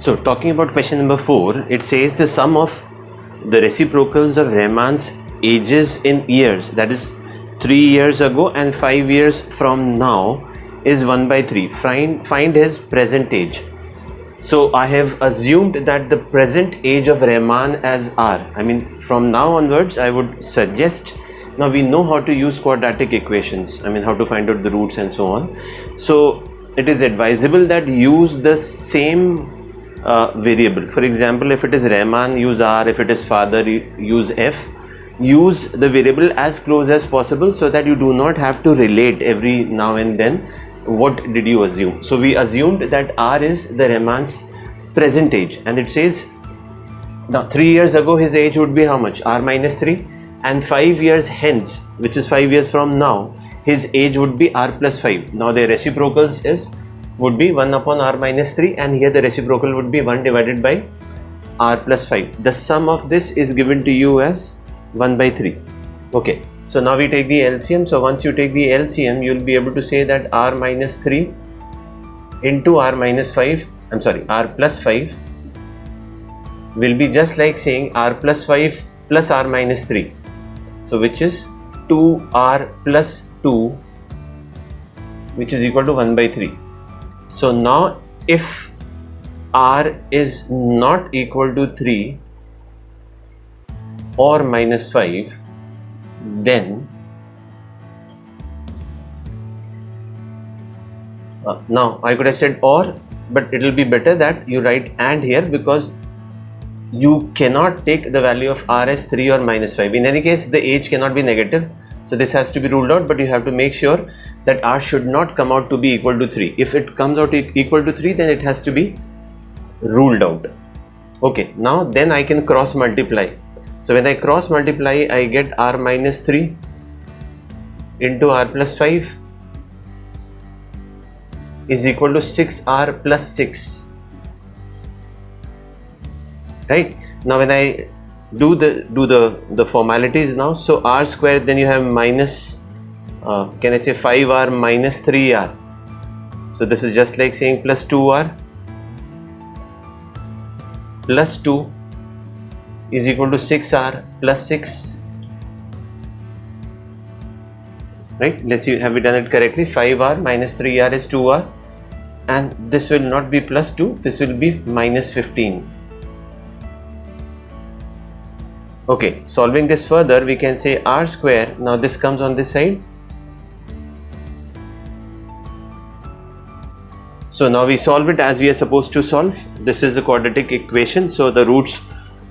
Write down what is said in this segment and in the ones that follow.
So talking about question number 4, it says the sum of the reciprocals of Rahman's ages in years, that is 3 years ago and 5 years from now, is 1 by 3. Find his present age. So I have assumed that the present age of Rahman as R. I mean, from now onwards, I would suggest, now we know how to use quadratic equations, I mean how to find out the roots and so on. So it is advisable that use the same variable. For example, if it is Rahman, use R. If it is father, use F. Use the variable as close as possible so that you do not have to relate every now and then what did you assume. So we assumed that R is the Rahman's present age, and it says now 3 years ago his age would be how much? R minus 3, and 5 years hence, which is 5 years from now, his age would be R plus 5. Now the reciprocals would be 1 upon R minus 3, and here the reciprocal would be 1 divided by R plus 5. The sum of this is given to you as 1 by 3. Okay, so now we take the LCM. So once you take the LCM, you will be able to say that R minus 3 into R minus 5, R plus 5 will be just like saying R plus 5 plus R minus 3. So which is 2R plus 2, which is equal to 1 by 3. So now if R is not equal to 3 or minus 5, then now I could have said or, but it will be better that you write and here, because you cannot take the value of R as 3 or minus 5. In any case, the age cannot be negative, so this has to be ruled out, but you have to make sure that R should not come out to be equal to 3. If it comes out equal to 3, then it has to be ruled out. Okay, now then I can cross multiply. So when I cross multiply, I get R minus 3 into R plus 5 is equal to 6R plus 6. Right? Now when I do the formalities now, so R square, then you have minus, can I say 5R minus 3R. So this is just like saying plus 2R plus 2 is equal to 6R plus 6. Right? Let's see, have we done it correctly? 5R minus 3R is 2R, and this will not be plus 2, this will be minus 15. Okay, solving this further, we can say R square, now this comes on this side. So now we solve it as we are supposed to solve. This is a quadratic equation, so the roots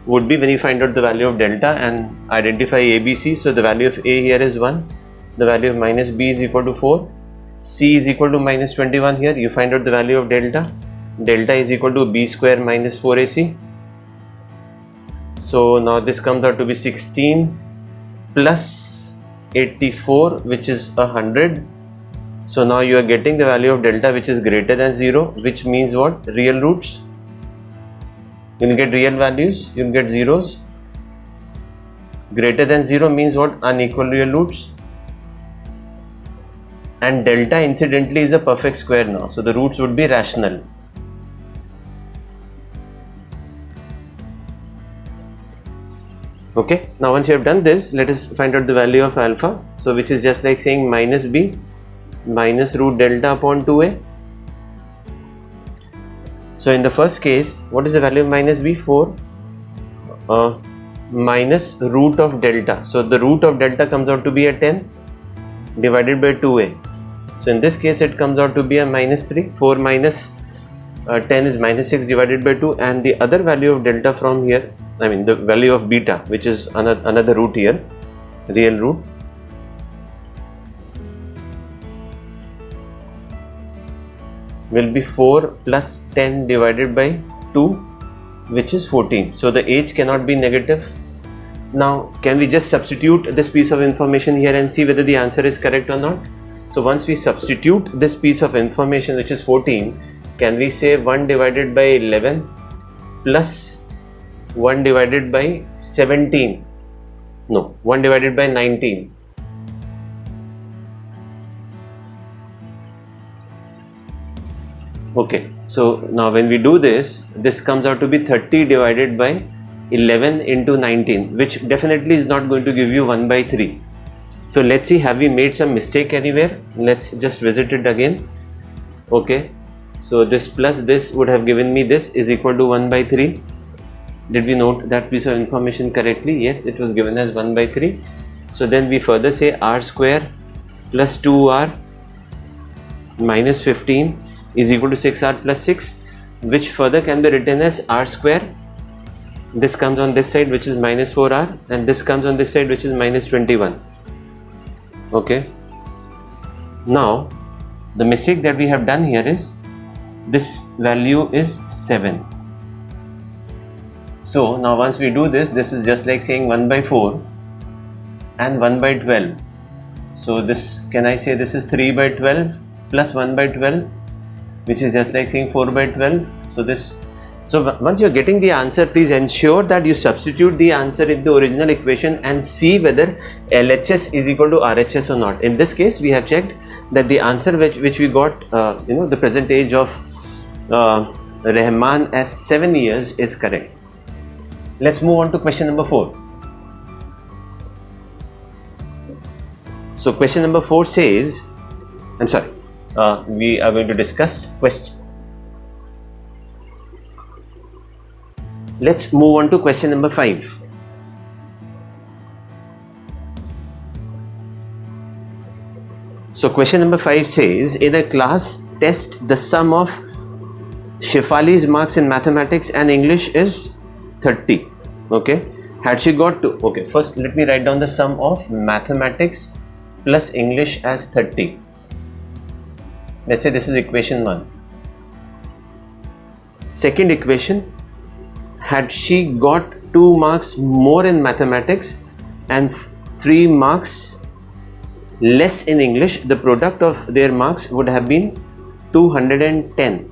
would be when you find out the value of delta and identify ABC. So the value of A here is 1, the value of minus B is equal to 4, C is equal to minus 21 here, you find out the value of delta. Delta is equal to B square minus 4AC. So now this comes out to be 16 plus 84, which is 100. So now you are getting the value of delta which is greater than 0, which means what? Real roots. You will get real values, you will get zeros. Greater than 0 means what? Unequal real roots. And delta incidentally is a perfect square now, so the roots would be rational. Okay, now once you have done this, let us find out the value of alpha. So which is just like saying minus b minus root delta upon 2a. So in the first case, what is the value of minus b? 4 minus root of delta. So the root of delta comes out to be a 10 divided by 2a. So in this case it comes out to be a minus 3. 4 minus 10 is minus 6 divided by 2, and the other value of delta from here, I mean the value of beta, which is another root here, real root, will be 4 plus 10 divided by 2, which is 14. So the age cannot be negative. Now can we just substitute this piece of information here and see whether the answer is correct or not? So once we substitute this piece of information, which is 14, can we say 1 divided by 11 plus 1 divided by 17? No, 1 divided by 19. Okay, so now when we do this, this comes out to be 30 divided by 11 into 19, which definitely is not going to give you 1 by 3. So let's see, have we made some mistake anywhere? Let's just visit it again. Okay, so this plus this would have given me this is equal to 1 by 3. Did we note that piece of information correctly? Yes, it was given as 1 by 3. So then we further say r square plus 2r minus 15 is equal to 6r plus 6, which further can be written as r square. This comes on this side, which is minus 4r, and this comes on this side, which is minus 21. Okay. Now, the mistake that we have done here is this value is 7. So now once we do this, this is just like saying 1 by 4 and 1 by 12. So this, can I say this is 3 by 12 plus 1 by 12, which is just like saying 4 by 12. So this, so once you're getting the answer, please ensure that you substitute the answer in the original equation and see whether LHS is equal to RHS or not. In this case, we have checked that the answer which we got, the present age of Rahman as 7 years is correct. Let's move on to question number 4. So question number 4 says, I'm sorry, we are going to discuss question. Let's move on to question number 5. So question number 5 says, in a class test, the sum of Shefali's marks in mathematics and English is 30. Okay, had she got to, okay, first let me write down the sum of mathematics plus English as 30. Let's say this is equation 1. Second equation, had she got 2 marks more in mathematics and 3 marks less in English, the product of their marks would have been 210.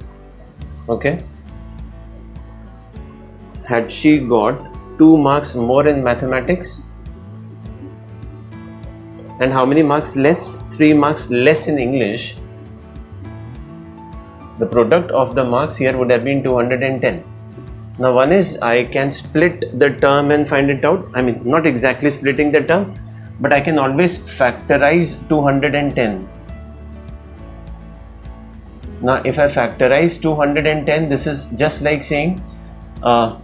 Okay, had she got 2 marks more in mathematics and how many marks less? 3 marks less in English, the product of the marks here would have been 210. Now one is, I can split the term and find it out. I mean, not exactly splitting the term, but I can always factorize 210. Now if I factorize 210, this is just like saying, either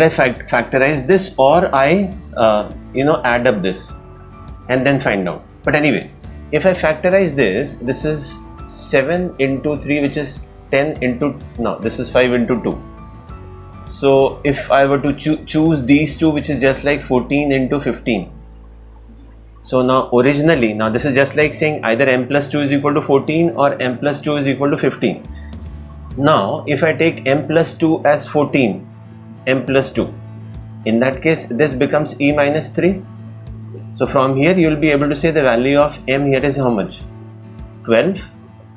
I factorize this or I add up this and then find out. But anyway, if I factorize this, this is 7 into 3, which is 10 into, no, this is 5 into 2. So if I were to choose these two, which is just like 14 into 15. So now originally, now this is just like saying either m plus 2 is equal to 14 or m plus 2 is equal to 15. Now if I take m plus 2 as 14, m plus 2, in that case this becomes e minus 3. So from here you will be able to say the value of m here is how much? 12,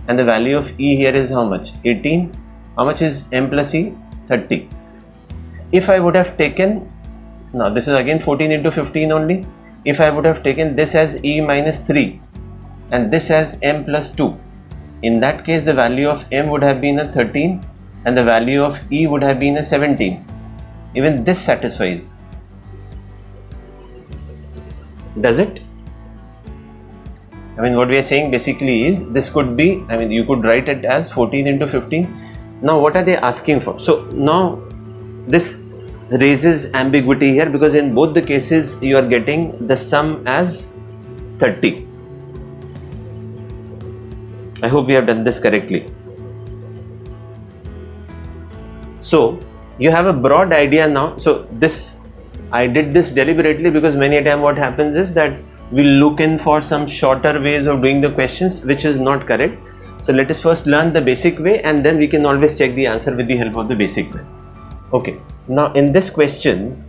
and the value of e here is how much? 18. How much is m plus e? 30. If I would have taken, now this is again 14 into 15 only. If I would have taken this as e minus 3 and this as m plus 2, in that case the value of m would have been a 13 and the value of e would have been a 17. Even this satisfies. Does it? I mean, what we are saying basically is this could be, I mean, you could write it as 14 into 15. Now what are they asking for? So now this raises ambiguity here, because in both the cases you are getting the sum as 30. I hope we have done this correctly. So you have a broad idea now. So this, I did this deliberately because many a time what happens is that we look in for some shorter ways of doing the questions, which is not correct. So let us first learn the basic way and then we can always check the answer with the help of the basic way. Okay, now in this question,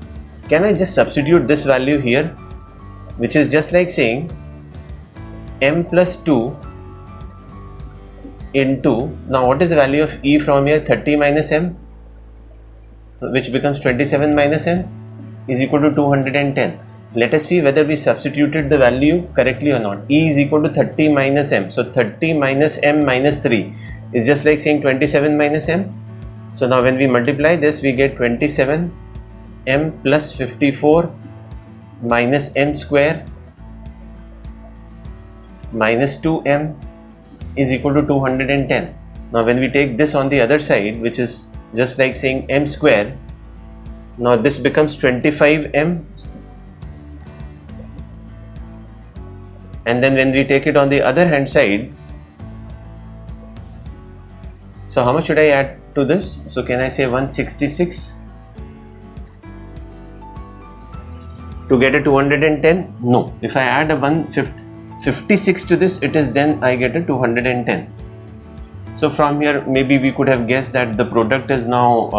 can I just substitute this value here, which is just like saying m plus 2 into, now what is the value of e from here? 30 minus m, so which becomes 27 minus m is equal to 210. let us see whether we substituted the value correctly or not. E is equal to 30 minus m. So 30 minus m minus 3 is just like saying 27 minus m. So now when we multiply this, we get 27 m plus 54 minus m square minus 2m is equal to 210. Now when we take this on the other side, which is just like saying m square, now this becomes 25m, and then when we take it on the other hand side, so how much should I add to this? So can I say 166 to get a 210? No, if I add a 156 to this, it is then I get a 210. So from here maybe we could have guessed that the product is now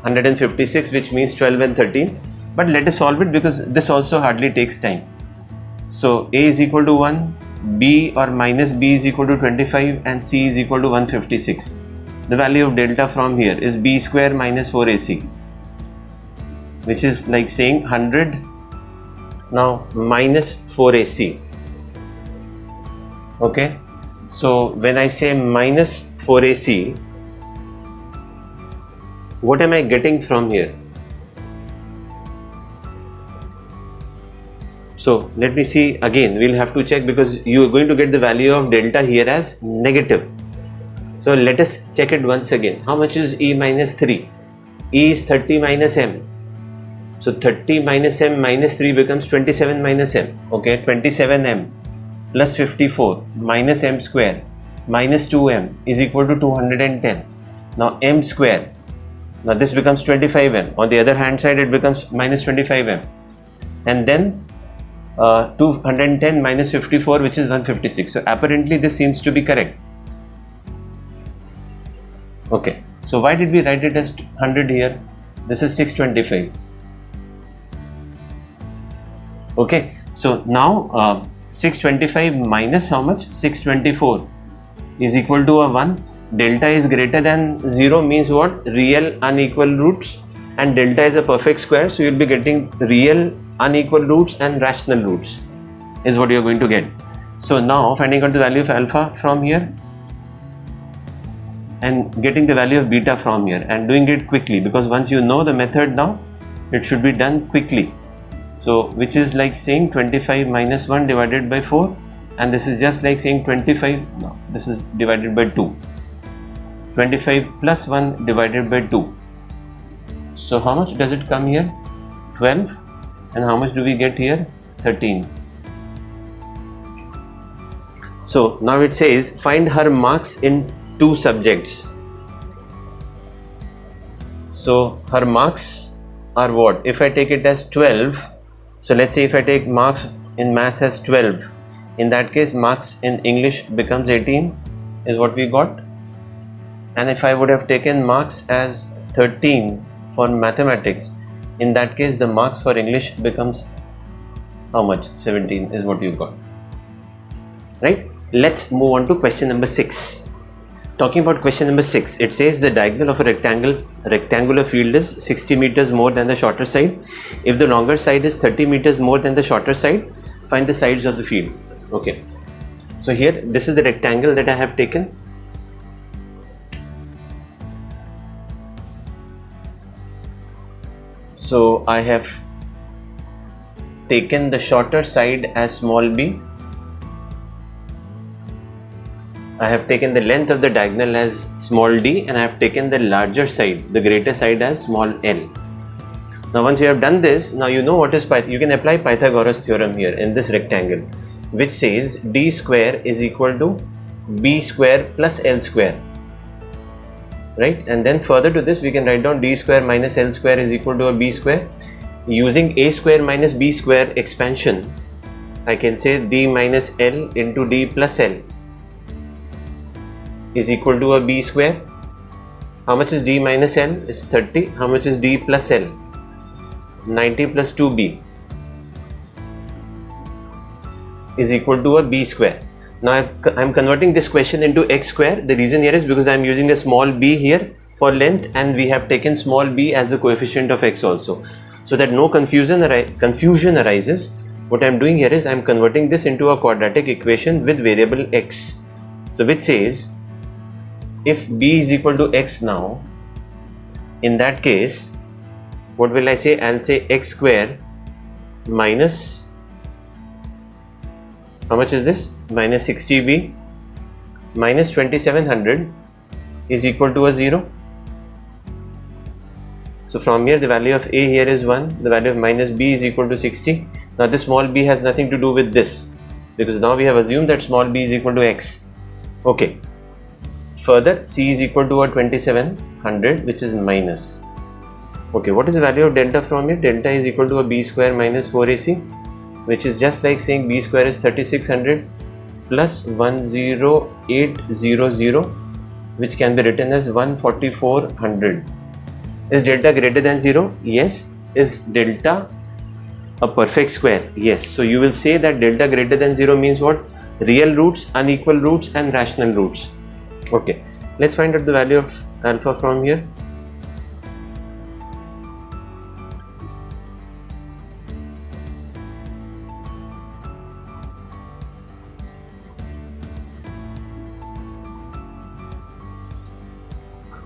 156, which means 12 and 13, but let us solve it because this also hardly takes time. So A is equal to 1, B or minus B is equal to 25, and C is equal to 156. The value of delta from here is B square minus 4AC, which is like saying 100 now minus 4AC. Okay, so when I say minus 4AC, what am I getting from here? So let me see again, we'll have to check because you are going to get the value of delta here as negative. So let us check it once again. How much is E minus 3? E is 30 minus m. So 30 minus m minus 3 becomes 27 minus m. Okay, 27m plus 54 minus m square minus 2m is equal to 210. Now m square, now this becomes 25m. On the other hand side it becomes minus 25m. And then 210 minus 54, which is 156. So apparently this seems to be correct. Okay, so why did we write it as 100 here? This is 625. Okay, so now 625 minus how much? 624 is equal to a 1. Delta is greater than 0 means what? Real unequal roots, and delta is a perfect square, so you'll be getting real unequal roots and rational roots is what you're going to get. So now finding out the value of alpha from here and getting the value of beta from here and doing it quickly, because once you know the method now, it should be done quickly. So which is like saying 25 minus 1 divided by 4, and this is just like saying 25, no, this is divided by 2. 25 plus 1 divided by 2. So how much does it come here? 12. And how much do we get here? 13. So now it says find her marks in 2 subjects. So her marks are what? If I take it as 12, so let's say if I take marks in maths as 12, in that case marks in English becomes 18 is what we got. And if I would have taken marks as 13 for mathematics, in that case the marks for English becomes how much? 17 is what you got, right? Let's move on to question number 6. Talking about question number 6, it says the diagonal of a rectangular field is 60 meters more than the shorter side. If the longer side is 30 meters more than the shorter side, find the sides of the field. Okay, so here this is the rectangle that I have taken. So I have taken the shorter side as small b. I have taken the length of the diagonal as small d, and I have taken the larger side, the greater side, as small l. Now once you have done this, now you know what is you can apply Pythagoras theorem here in this rectangle, which says d square is equal to b square plus l square, right? And then further to this we can write down d square minus l square is equal to a b square. Using a square minus b square expansion, I can say d minus l into d plus l is equal to a b square. How much is d minus l? Is 30. How much is d plus l? 90 plus 2b is equal to a b square. Now I'm converting this question into x square. The reason here is because I'm using a small b here for length, and we have taken small b as the coefficient of x also. So that no confusion arises, what I am doing here is I am converting this into a quadratic equation with variable x. So which says if b is equal to x now, in that case what will I say? I'll say x square minus, how much is this? Minus 60b minus 2700 is equal to a 0. So from here the value of a here is 1, the value of minus b is equal to 60. Now this small b has nothing to do with this, because now we have assumed that small b is equal to x. Okay. Further, c is equal to a 2700, which is minus. Okay, what is the value of delta from here? Delta is equal to a b square minus 4ac, which is just like saying b square is 3600 plus 10800, which can be written as 14400. Is delta greater than 0? Yes. Is delta a perfect square? Yes. So you will say that delta greater than 0 means what? Real roots, unequal roots and rational roots. Okay, let's find out the value of alpha from here.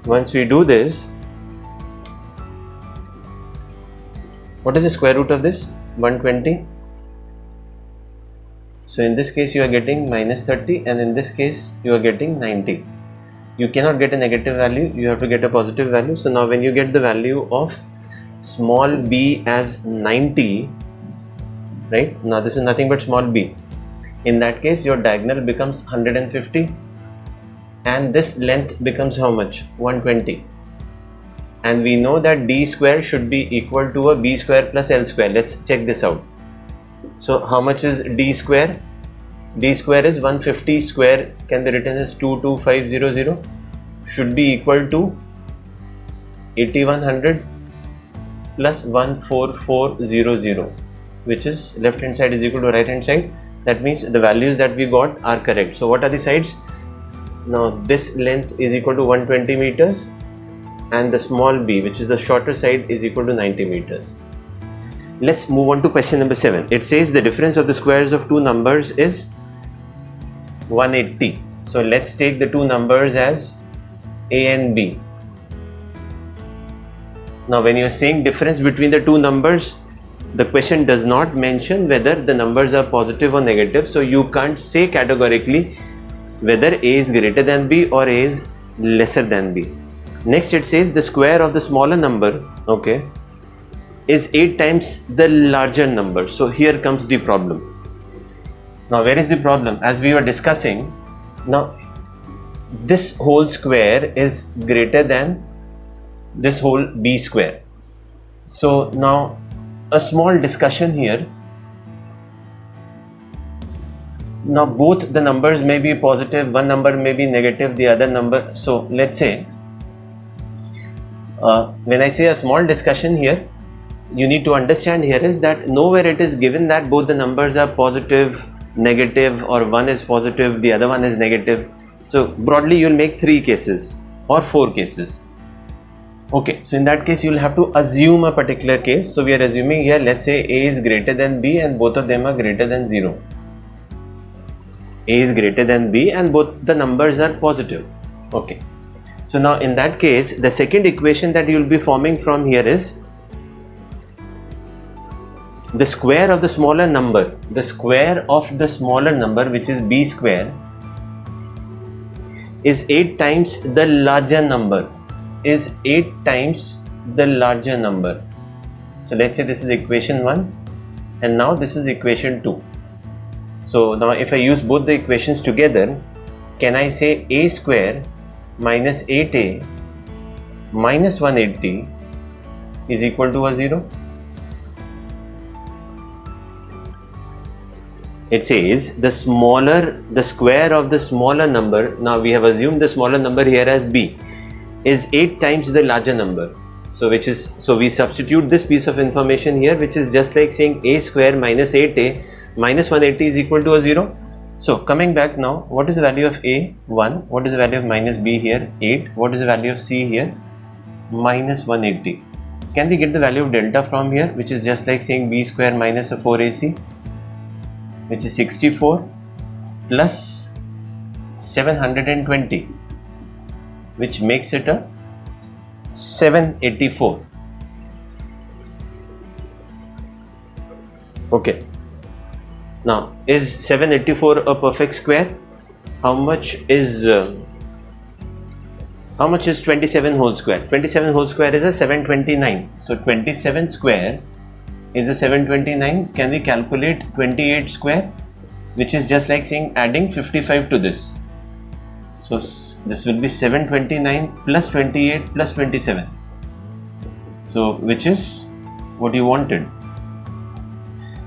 Once we do this, what is the square root of this? 120. So in this case you are getting minus 30, and in this case you are getting 90. You cannot get a negative value, you have to get a positive value. So now when you get the value of small b as 90, right? Now this is nothing but small b. In that case your diagonal becomes 150, and this length becomes how much? 120. And we know that d square should be equal to a b square plus l square. Let's check this out. So how much is d square? D square is 150 square, can be written as 22500, should be equal to 8100 plus 14400, which is left hand side is equal to right hand side. That means the values that we got are correct. So what are the sides? Now this length is equal to 120 meters, and the small b, which is the shorter side, is equal to 90 meters. Let's move on to question number 7. It says the difference of the squares of two numbers is 180. So let's take the two numbers as a and b. Now when you are saying difference between the two numbers, the question does not mention whether the numbers are positive or negative. So you can't say categorically whether a is greater than b or a is lesser than b. Next it says the square of the smaller number, okay, is 8 times the larger number. So here comes the problem. Now where is the problem? As we were discussing, now this whole square is greater than this whole b square. So now a small discussion here. Now both the numbers may be positive, one number may be negative, the other number. So let's say when I say a small discussion here, you need to understand here is that nowhere it is given that both the numbers are positive, negative, or one is positive, the other one is negative. So broadly you will make 3 cases or 4 cases. Okay, so in that case you will have to assume a particular case. So we are assuming here, let's say a is greater than b and both of them are greater than 0. A is greater than b and both the numbers are positive. Okay, so now in that case the second equation that you will be forming from here is the square of the smaller number, which is b square, is 8 times the larger number, So let's say this is equation 1 and now this is equation 2. So now if I use both the equations together, can I say a square minus 8a minus 180 is equal to a 0? It says the square of the smaller number, now we have assumed the smaller number here as b, is 8 times the larger number. So we substitute this piece of information here, which is just like saying a square minus 8a minus 180 is equal to a 0. So coming back now, what is the value of a? 1. What is the value of minus b here? 8. What is the value of c here? Minus 180. can we get the value of delta from here, which is just like saying b square minus a 4ac, which is 64 plus 720, which makes it a 784. Okay. Now, is 784 a perfect square? How much is 27 whole square? 27 whole square is a 729. So 27 square is a 729. Can we calculate 28 square, which is just like saying adding 55 to this? So this will be 729 plus 28 plus 27. So which is what you wanted.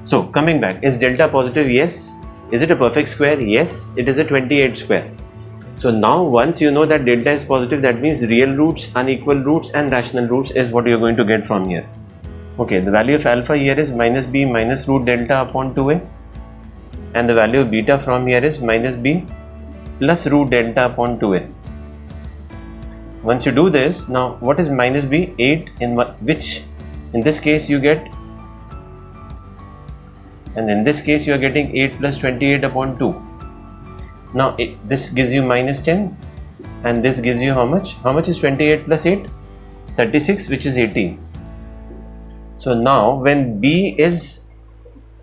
So coming back, is delta positive? Yes. Is it a perfect square? Yes, it is a 28 square. So now once you know that delta is positive, that means real roots, unequal roots and rational roots is what you are going to get from here. Okay, the value of alpha here is minus b minus root delta upon 2a, and the value of beta from here is minus b plus root delta upon 2a. Once you do this, now what is minus b? 8, in which in this case you get, and in this case you are getting 8 plus 28 upon 2. Now this gives you minus 10, and this gives you how much? How much is 28 plus 8? 36, which is 18. So now when b is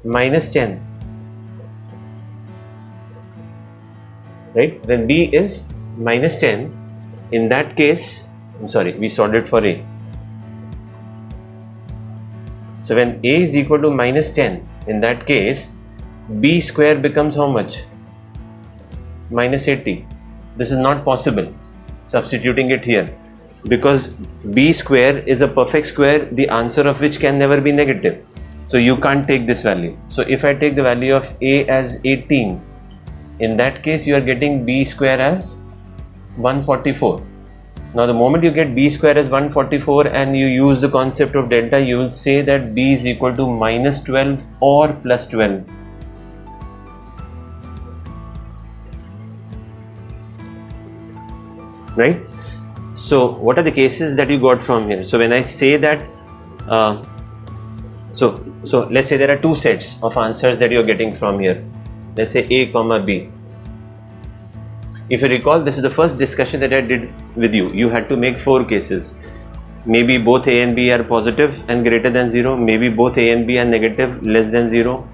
minus 10, right, when b is minus 10, in that case, I'm sorry, we solved it for a. So when a is equal to minus 10, in that case b square becomes how much? Minus 80. This is not possible substituting it here, because b square is a perfect square, the answer of which can never be negative. So you can't take this value. So if I take the value of a as 18, in that case you are getting b square as 144. Now the moment you get b square as 144 and you use the concept of delta, you will say that b is equal to minus 12 or plus 12. Right? So what are the cases that you got from here? So when I say that, so let's say there are two sets of answers that you're getting from here. Let's say a comma b. If you recall, this is the first discussion that I did with you. You had to make 4 cases. Maybe both a and b are positive and greater than 0. Maybe both a and b are negative, less than 0.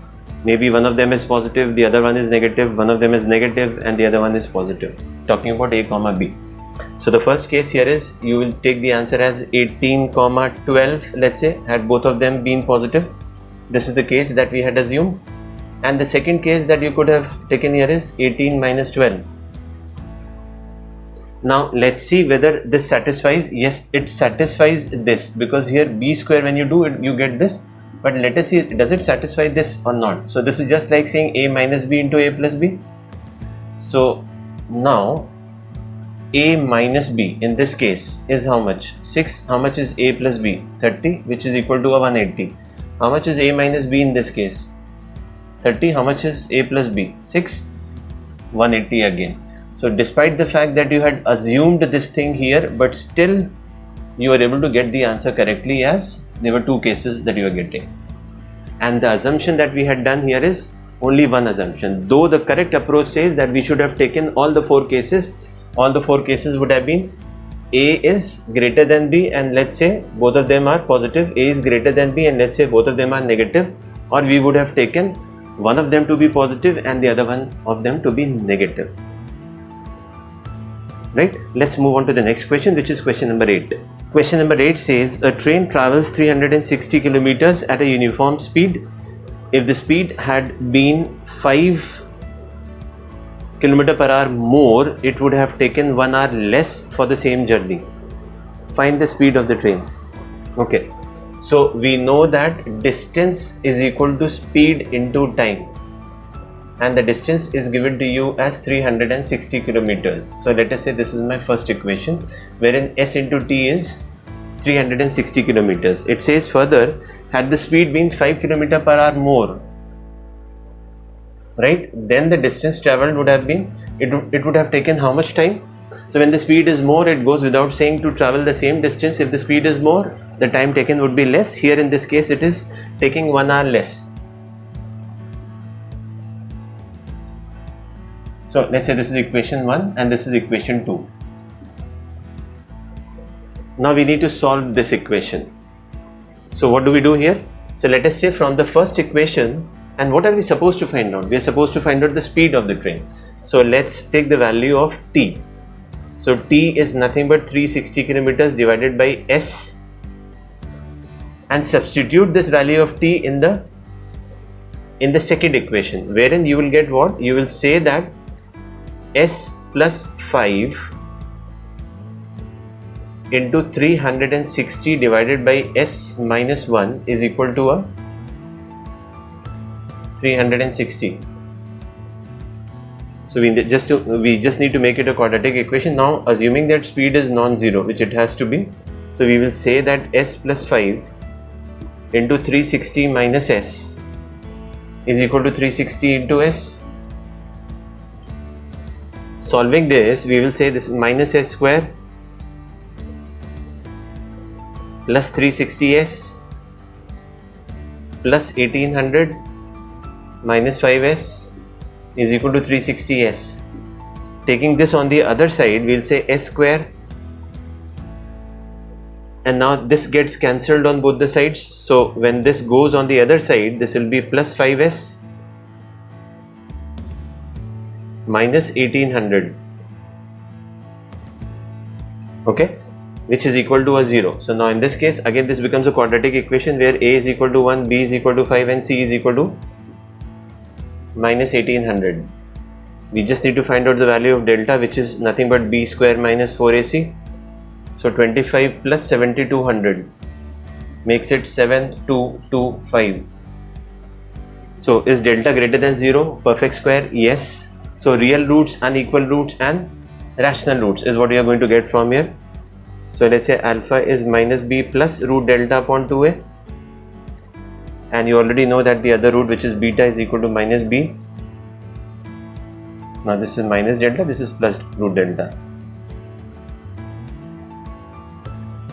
Maybe one of them is positive, the other one is negative, one of them is negative and the other one is positive. Talking about a comma b. So the first case here is, you will take the answer as 18 comma 12, let's say, had both of them been positive. This is the case that we had assumed. And the second case that you could have taken here is 18 minus 12. Now let's see whether this satisfies. Yes, it satisfies this, because here b square, when you do it, you get this. But let us see, does it satisfy this or not? So this is just like saying a minus b into a plus b. So now a minus b in this case is how much? 6. How much is a plus b? 30, which is equal to a 180. How much is a minus b in this case? 30. How much is a plus b? 6. 180 again. So despite the fact that you had assumed this thing here, but still you were able to get the answer correctly, as there were 2 cases that you were getting. And the assumption that we had done here is only one assumption. Though the correct approach says that we should have taken all the 4 cases. All the 4 cases would have been a is greater than b, and let's say both of them are positive. A is greater than b and let's say both of them are negative. Or we would have taken one of them to be positive and the other one of them to be negative. Right? Let's move on to the next question, which is question number 8. Question number 8 says, a train travels 360 kilometers at a uniform speed. If the speed had been 5 km per hour more, it would have taken 1 hour less for the same journey. Find the speed of the train. Okay. So we know that distance is equal to speed into time. And the distance is given to you as 360 kilometers. So let us say this is my first equation, wherein s into t is 360 kilometers. It says further, had the speed been 5 km per hour more, right, then the distance traveled would have been, it would have taken how much time? So when the speed is more, it goes without saying to travel the same distance. If the speed is more, the time taken would be less. Here in this case it is taking 1 hour less. So let's say this is equation 1 and this is equation 2. Now we need to solve this equation. So what do we do here? So let us say from the first equation, and what are we supposed to find out? We are supposed to find out the speed of the train. So let's take the value of t. So t is nothing but 360 kilometers divided by s, and substitute this value of t in the second equation, wherein you will get what? You will say that s plus 5 into 360 divided by s minus 1 is equal to a 360. So we just need to make it a quadratic equation. Now assuming that speed is non-zero, which it has to be, so we will say that s plus 5 into 360 minus s is equal to 360 into s. Solving this, we will say this minus s square plus 360s plus 1800 minus 5s is equal to 360s. Taking this on the other side, we will say s square, and now this gets cancelled on both the sides. So when this goes on the other side, this will be plus 5s minus 1800, okay, which is equal to a 0. So now in this case, again this becomes a quadratic equation where a is equal to 1, b is equal to 5 and c is equal to minus 1800. We just need to find out the value of delta, which is nothing but b square minus 4ac. So 25 plus 7200 makes it 7225. So is delta greater than 0? Perfect square? Yes. So real roots, unequal roots and rational roots is what you are going to get from here. So let's say alpha is minus b plus root delta upon 2a, and you already know that the other root, which is beta, is equal to minus b. Now this is minus delta, this is plus root delta.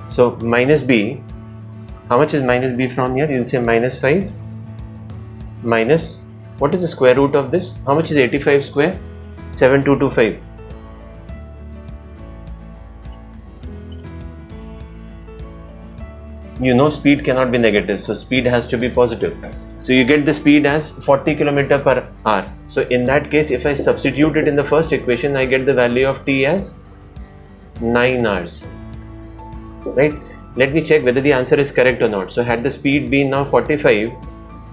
So minus b, how much is minus b from here? You will say minus 5 minus, what is the square root of this? How much is 85 square? 7225. You know speed cannot be negative, so speed has to be positive. So you get the speed as 40 km per hour. So in that case, if I substitute it in the first equation, I get the value of t as 9 hours. Right? Let me check whether the answer is correct or not. So had the speed been now 45,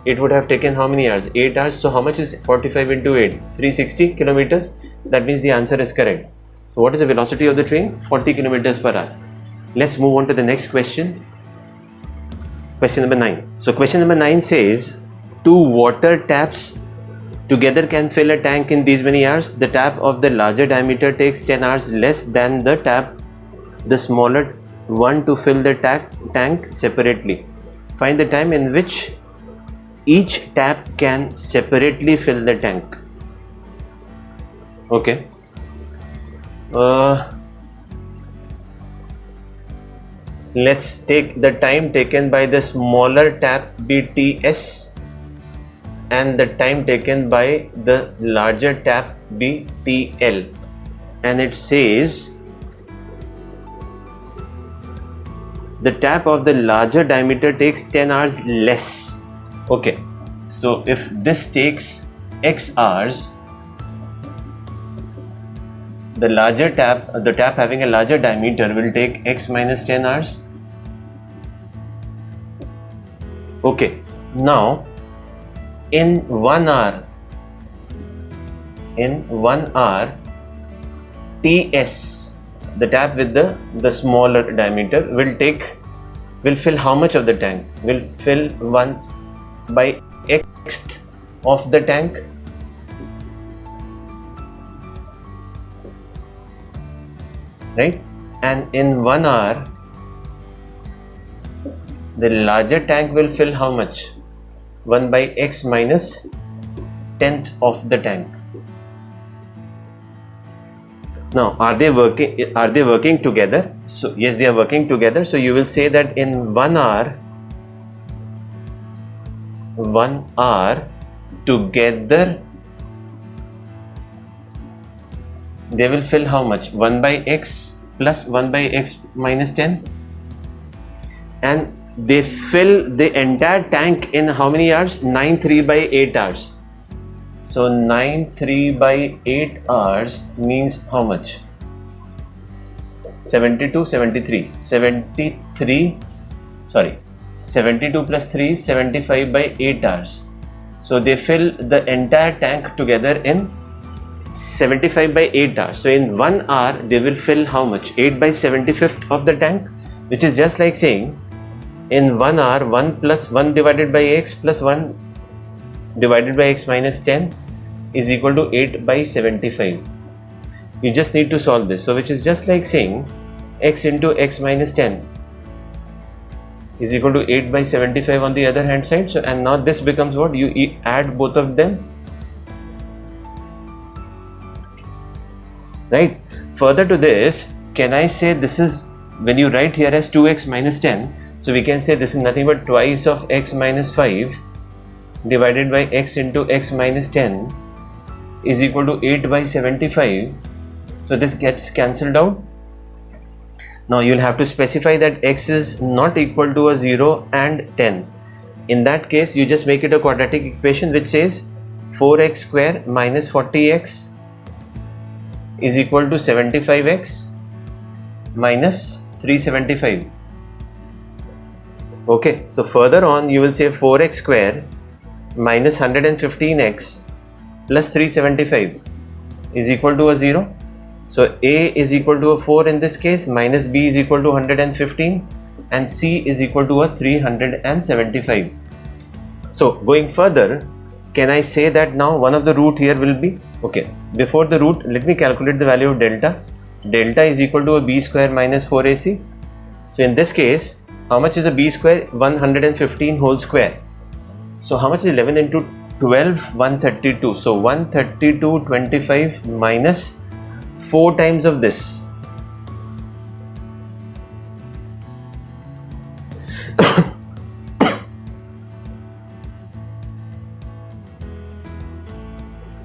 it would have taken how many hours? 8 hours. So how much is 45 into 8? 360 kilometers. That means the answer is correct. So what is the velocity of the train? 40 kilometers per hour. Let's move on to the next question. Question number 9. So question number 9 says, 2 water taps together can fill a tank in these many hours. The tap of the larger diameter takes 10 hours less than the smaller one to fill the tank separately. Find the time in which each tap can separately fill the tank. Okay. Let's take the time taken by the smaller tap BTS and the time taken by the larger tap BTL, and it says the tap of the larger diameter takes 10 hours less. Okay, so if this takes x hours, the tap having a larger diameter will take x minus 10 hours. Okay, now in 1 hour, TS, the tap with the smaller diameter will fill how much of the tank? Will fill 1 by xth of the tank. Right? And in 1 hour, the larger tank will fill how much? 1 by x minus 10th of the tank. Now, are they working together? So yes, they are working together. So you will say that in 1 hour together they will fill how much? 1 by x plus 1 by x minus 10, and they fill the entire tank in how many hours? 9 3 by 8 hours. So 9 3 by 8 hours means how much? 72 73 72 plus 3 is 75 by 8 hours. So they fill the entire tank together in 75 by 8 hours. So in 1 hour they will fill how much? 8 by 75th of the tank, which is just like saying in 1 hour 1 plus 1 divided by x plus 1 divided by x minus 10 is equal to 8 by 75. You just need to solve this. So which is just like saying x into x minus 10 is equal to 8 by 75 on the other hand side. So and now this becomes what? You add both of them, right? Further to this, can I say this is, when you write here as 2x minus 10, so we can say this is nothing but twice of x minus 5 divided by x into x minus 10 is equal to 8 by 75. So this gets cancelled out. Now you will have to specify that x is not equal to a 0 and 10. In that case, you just make it a quadratic equation which says 4x square minus 40x is equal to 75x minus 375. Okay, so further on you will say 4x square minus 115x plus 375 is equal to a 0. So a is equal to a 4 in this case, minus b is equal to 115, and c is equal to a 375. So going further, can I say that now one of the root here will be, okay, before the root, let me calculate the value of delta. Delta is equal to a b square minus 4ac. So in this case, how much is a b square? 115 whole square. So how much is 11 into 12? 132. So 132 25 minus 4 times of this.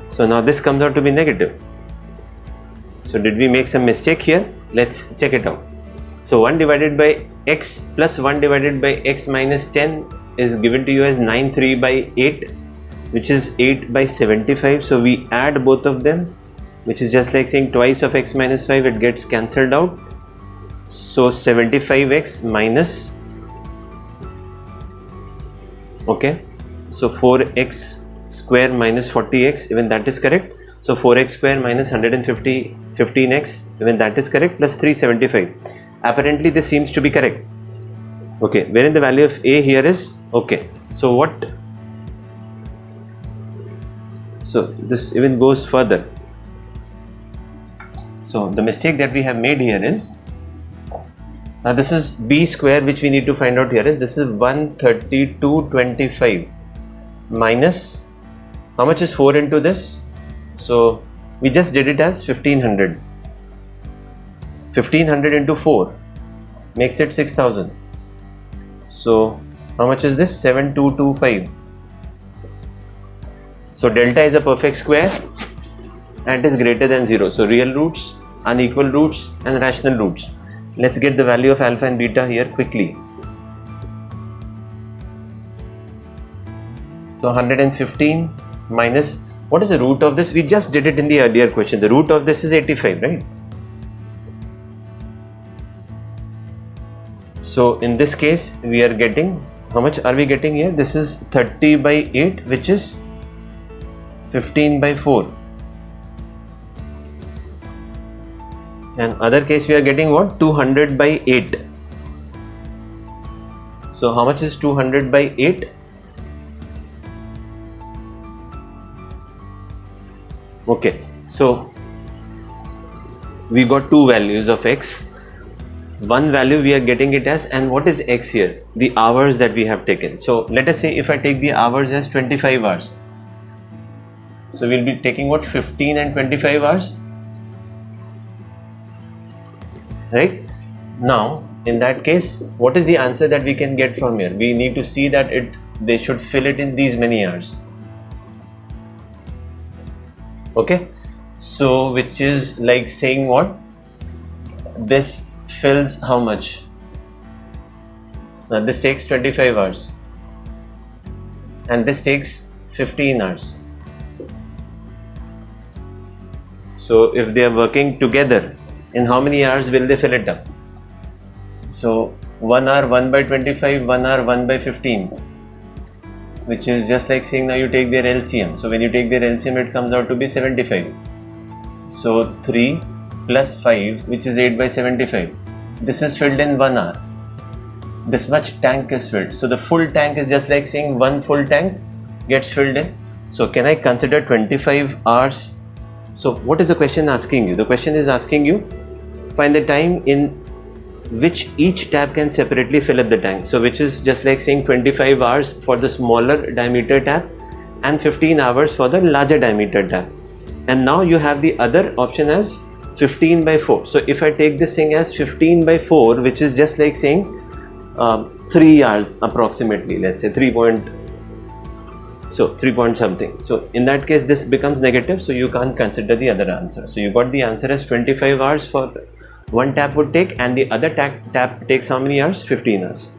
So now this comes out to be negative. So did we make some mistake here? Let's check it out. So 1 divided by x plus 1 divided by x minus 10 is given to you as 9 3 by 8, which is 8 by 75. So we add both of them, which is just like saying twice of x minus 5, it gets cancelled out. So 75x minus, okay, so 4x square minus 40x, even that is correct. So 4x square minus 15x, even that is correct, plus 375. Apparently this seems to be correct. Okay, wherein the value of a here is, okay, so what, so this even goes further. So the mistake that we have made here is, now this is b square which we need to find out here is, this is 132.25 minus, how much is 4 into this? So we just did it as 1500. 1500 into 4 makes it 6000. So how much is this? 7225. So delta is a perfect square and it is greater than 0. So real roots, unequal roots and rational roots. Let's get the value of alpha and beta here quickly. So 115 minus, what is the root of this? We just did it in the earlier question. The root of this is 85, right? So in this case we are getting, how much are we getting here? This is 30 by 8, which is 15 by 4. And other case we are getting what? 200 by 8. So how much is 200 by 8? Okay, so we got two values of x. One value we are getting it as, and what is x here? The hours that we have taken. So let us say if I take the hours as 25 hours. So we'll be taking what? 15 and 25 hours. right? Now in that case, what is the answer that we can get from here? We need to see that they should fill it in these many hours. Okay, so which is like saying what? This fills how much? Now this takes 25 hours and this takes 15 hours. So if they are working together, in how many hours will they fill it up? So 1 hour 1 by 25, 1 hour 1 by 15, which is just like saying now you take their LCM. So when you take their LCM, it comes out to be 75. So 3 plus 5, which is 8 by 75. This is filled in 1 hour. This much tank is filled. So the full tank is just like saying one full tank gets filled in. So can I consider 25 hours? So what is the question asking you? The question is asking you, find the time in which each tap can separately fill up the tank. So which is just like saying 25 hours for the smaller diameter tap and 15 hours for the larger diameter tap. And now you have the other option as 15 by 4. So if I take this thing as 15 by 4, which is just like saying 3 hours approximately, let's say 3 point something. So in that case, this becomes negative, so you can't consider the other answer. So you got the answer as 25 hours for one tap would take, and the other tap takes how many hours? 15 hours.